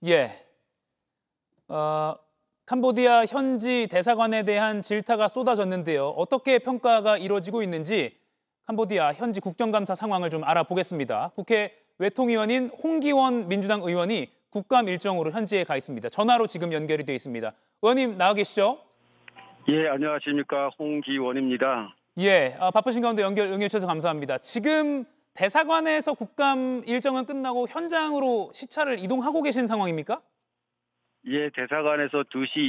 예. 캄보디아 현지 대사관에 대한 질타가 쏟아졌는데요. 어떻게 평가가 이루어지고 있는지 캄보디아 현지 국정감사 상황을 좀 알아보겠습니다. 국회 외통위원인 홍기원 민주당 의원이 국감 일정으로 현지에 가 있습니다. 전화로 지금 연결이 돼 있습니다. 의원님 나와 계시죠? 예, 안녕하십니까. 홍기원입니다. 예, 바쁘신 가운데 연결 응해주셔서 감사합니다. 지금 대사관에서 국감 일정은 끝나고 현장으로 시차를 이동하고 계신 상황입니까? 예, 대사관에서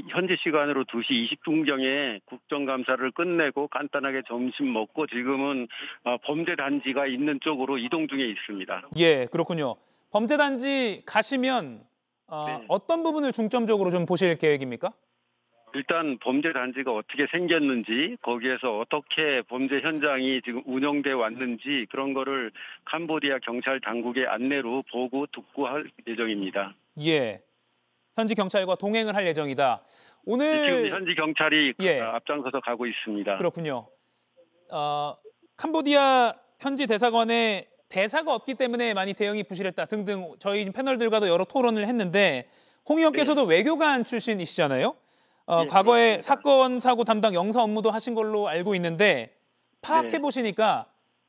현지 시간으로 2시 20분경에 국정감사를 끝내고 간단하게 점심 먹고 지금은 범죄 단지가 있는 쪽으로 이동 중에 있습니다. 예, 그렇군요. 범죄 단지 가시면 네. 어떤 부분을 중점적으로 좀 보실 계획입니까? 일단 범죄 단지가 어떻게 생겼는지, 거기에서 어떻게 범죄 현장이 지금 운영돼 왔는지 그런 거를 캄보디아 경찰 당국의 안내로 보고 듣고 할 예정입니다. 예. 현지 경찰과 동행을 할 예정이다. 오늘 지금 현지 경찰이 예. 앞장서서 가고 있습니다. 그렇군요. 캄보디아 현지 대사관에 대사가 없기 때문에 많이 대응이 부실했다 등등 저희 패널들과도 여러 토론을 했는데 홍 의원께서도 네. 외교관 출신이시잖아요. 예, 과거에 그렇습니다. 사건 사고 담당 영사 업무도 하신 걸로 알고 있는데 파악해 보시니까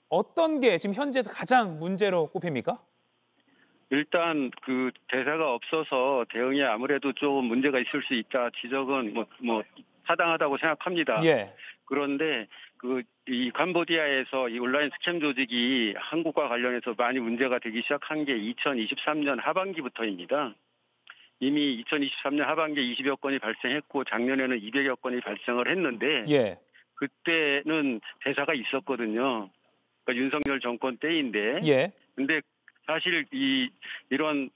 어떤 게 지금 현지에서 가장 문제로 꼽힙니까? 일단 그 대사가 없어서 대응이 아무래도 좀 문제가 있을 수 있다 지적은 뭐 타당하다고 생각합니다. 예. 그런데 이 캄보디아에서 이 온라인 스캠 조직이 한국과 관련해서 많이 문제가 되기 시작한 게 2023년 하반기부터입니다. 이미 2023년 하반기에 20여 건이 발생했고 작년에는 200여 건이 발생을 했는데 예. 그때는 대사가 있었거든요. 그러니까 윤석열 정권 때인데. 예. 근데 사실 이런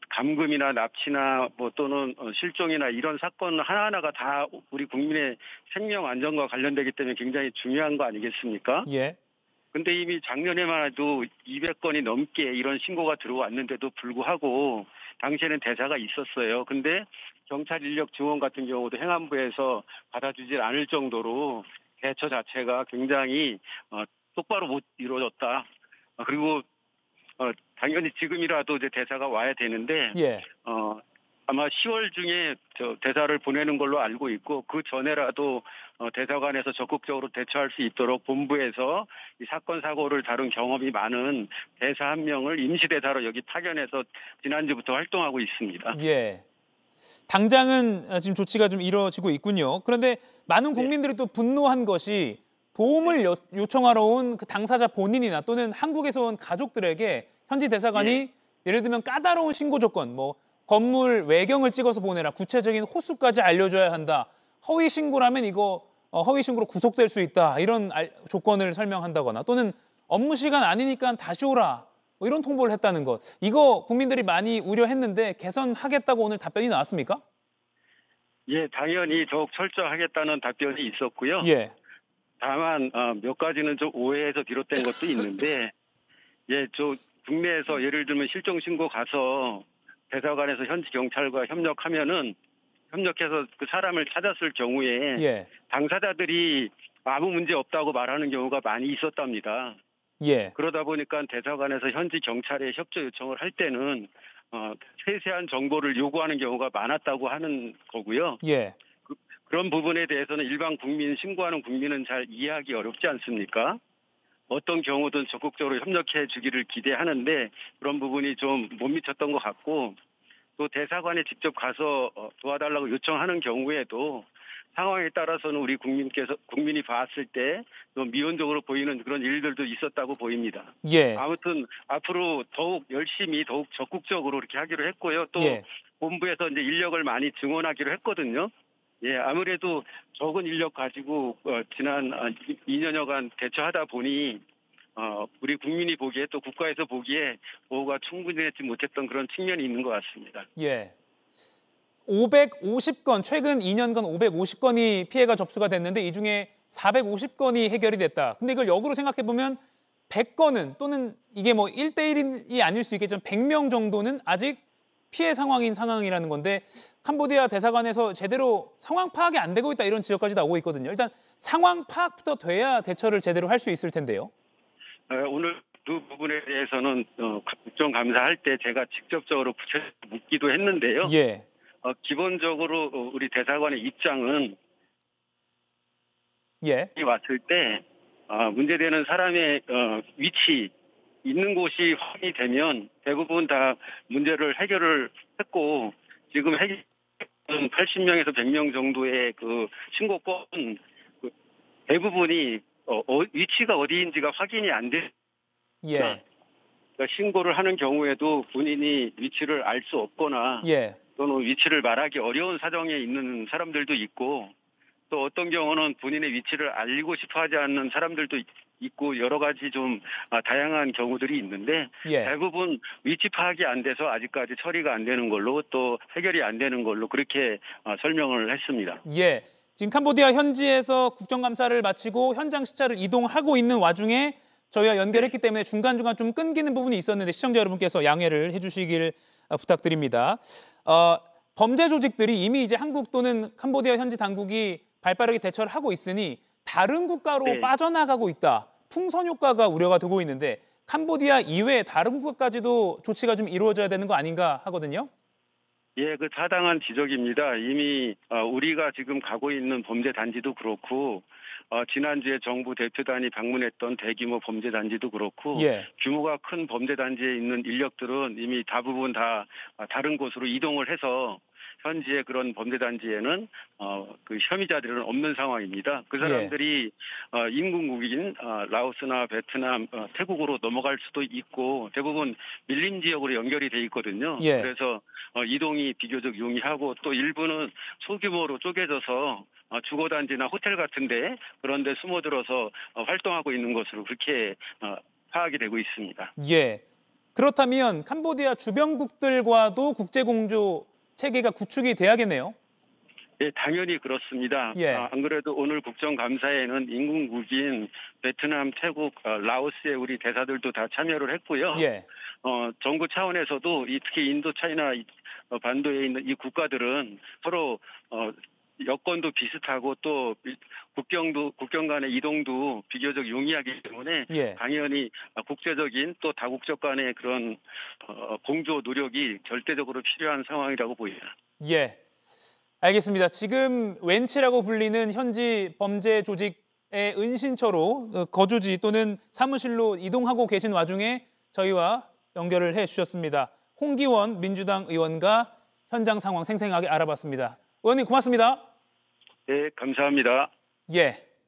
감금이나 납치나 또는 실종이나 이런 사건 하나하나가 다 우리 국민의 생명 안전과 관련되기 때문에 굉장히 중요한 거 아니겠습니까? 예. 근데 이미 작년에만 해도 200건이 넘게 이런 신고가 들어왔는데도 불구하고 당시에는 대사가 있었어요. 근데 경찰 인력 지원 같은 경우도 행안부에서 받아주질 않을 정도로 대처 자체가 굉장히 똑바로 못 이루어졌다. 그리고 당연히 지금이라도 이제 대사가 와야 되는데 예. 아마 10월 중에 대사를 보내는 걸로 알고 있고 그 전에라도 대사관에서 적극적으로 대처할 수 있도록 본부에서 이 사건 사고를 다룬 경험이 많은 대사 한 명을 임시대사로 여기 파견해서 지난주부터 활동하고 있습니다. 예. 당장은 지금 조치가 좀 이루어지고 있군요. 그런데 많은 국민들이 또 분노한 것이 도움을 요청하러 온 그 당사자 본인이나 또는 한국에서 온 가족들에게 현지 대사관이 예를 들면 까다로운 신고 조건, 뭐 건물 외경을 찍어서 보내라, 구체적인 호수까지 알려줘야 한다. 허위 신고라면 이거 허위 신고로 구속될 수 있다. 이런 조건을 설명한다거나 또는 업무 시간 아니니까 다시 오라. 뭐 이런 통보를 했다는 것. 이거 국민들이 많이 우려했는데 개선하겠다고 오늘 답변이 나왔습니까? 예, 당연히 더욱 철저하겠다는 답변이 있었고요. 예. 다만 몇 가지는 좀 오해에서 비롯된 것도 있는데 국내에서 예를 들면 실종 신고 가서 대사관에서 현지 경찰과 협력해서 그 사람을 찾았을 경우에 당사자들이 아무 문제 없다고 말하는 경우가 많이 있었답니다. 예. 그러다 보니까 대사관에서 현지 경찰에 협조 요청을 할 때는 세세한 정보를 요구하는 경우가 많았다고 하는 거고요. 예. 그런 부분에 대해서는 일반 신고하는 국민은 잘 이해하기 어렵지 않습니까? 어떤 경우든 적극적으로 협력해 주기를 기대하는데 그런 부분이 좀 못 미쳤던 것 같고 또 대사관에 직접 가서 도와달라고 요청하는 경우에도 상황에 따라서는 우리 국민이 봤을 때 좀 미온적으로 보이는 그런 일들도 있었다고 보입니다. 예. 아무튼 앞으로 더욱 열심히 더욱 적극적으로 이렇게 하기로 했고요. 또 본부에서 이제 인력을 많이 증원하기로 했거든요. 예, 아무래도 적은 인력 가지고 지난 2년여간 대처하다 보니 우리 국민이 보기에 또 국가에서 보기에 보호가 충분하지 못했던 그런 측면이 있는 것 같습니다. 예. 550건, 최근 2년간 550건이 피해가 접수가 됐는데 이 중에 450건이 해결이 됐다. 근데 이걸 역으로 생각해 보면 100건은 또는 이게 뭐 1대1이 아닐 수 있겠지만 100명 정도는 아직 피해 상황이라는 건데 캄보디아 대사관에서 제대로 상황 파악이 안 되고 있다 이런 지적까지 나오고 있거든요. 일단 상황 파악부터 돼야 대처를 제대로 할 수 있을 텐데요. 오늘 그 부분에 대해서는 국정감사할 때 제가 직접적으로 구체적으로 묻기도 했는데요. 예. 기본적으로 우리 대사관의 입장은 예. 왔을 때 문제되는 사람의 위치 있는 곳이 확인이 되면 대부분 다 문제를 해결을 했고 지금 해결 80명에서 100명 정도의 그 신고건 그 대부분이 위치가 어디인지가 확인이 안 돼. 예. 그러니까 신고를 하는 경우에도 본인이 위치를 알 수 없거나 예. 또는 위치를 말하기 어려운 사정에 있는 사람들도 있고 또 어떤 경우는 본인의 위치를 알리고 싶어 하지 않는 사람들도 있고 여러 가지 좀 다양한 경우들이 있는데 예. 대부분 위치 파악이 안 돼서 아직까지 처리가 안 되는 걸로 또 해결이 안 되는 걸로 그렇게 설명을 했습니다. 예. 지금 캄보디아 현지에서 국정감사를 마치고 현장 시차를 이동하고 있는 와중에 저희와 연결했기 때문에 중간중간 좀 끊기는 부분이 있었는데 시청자 여러분께서 양해를 해주시길 부탁드립니다. 범죄 조직들이 이미 이제 한국 또는 캄보디아 현지 당국이 발빠르게 대처를 하고 있으니 다른 국가로 네. 빠져나가고 있다. 풍선 효과가 우려가 되고 있는데 캄보디아 이외에 다른 국가까지도 조치가 좀 이루어져야 되는 거 아닌가 하거든요. 예, 그 타당한 지적입니다. 이미 우리가 지금 가고 있는 범죄 단지도 그렇고 지난주에 정부 대표단이 방문했던 대규모 범죄 단지도 그렇고 예. 규모가 큰 범죄 단지에 있는 인력들은 이미 대부분 다 다른 곳으로 이동을 해서 현지의 그런 범죄 단지에는 그 혐의자들은 없는 상황입니다. 그 사람들이 인근국인 라오스나 베트남, 태국으로 넘어갈 수도 있고 대부분 밀림 지역으로 연결이 돼 있거든요. 예. 그래서 이동이 비교적 용이하고 또 일부는 소규모로 쪼개져서 주거단지나 호텔 같은데 그런데 숨어들어서 활동하고 있는 것으로 그렇게 파악이 되고 있습니다. 예. 그렇다면 캄보디아 주변국들과도 국제공조 체계가 구축이 돼야겠네요. 네, 당연히 그렇습니다. 예. 안 그래도 오늘 국정감사에는 인근국인 베트남, 태국, 라오스의 우리 대사들도 다 참여를 했고요. 예. 정부 차원에서도 특히 인도 차이나 반도에 있는 이 국가들은 서로 여건도 비슷하고 또 국경 간의 이동도 비교적 용이하기 때문에 예. 당연히 국제적인 또 다국적 간의 그런 공조 노력이 절대적으로 필요한 상황이라고 보입니다. 예. 알겠습니다. 지금 웬치라고 불리는 현지 범죄 조직의 은신처로 거주지 또는 사무실로 이동하고 계신 와중에 저희와 연결을 해 주셨습니다. 홍기원 민주당 의원과 현장 상황 생생하게 알아봤습니다. 의원님 고맙습니다. 네, 감사합니다. 예.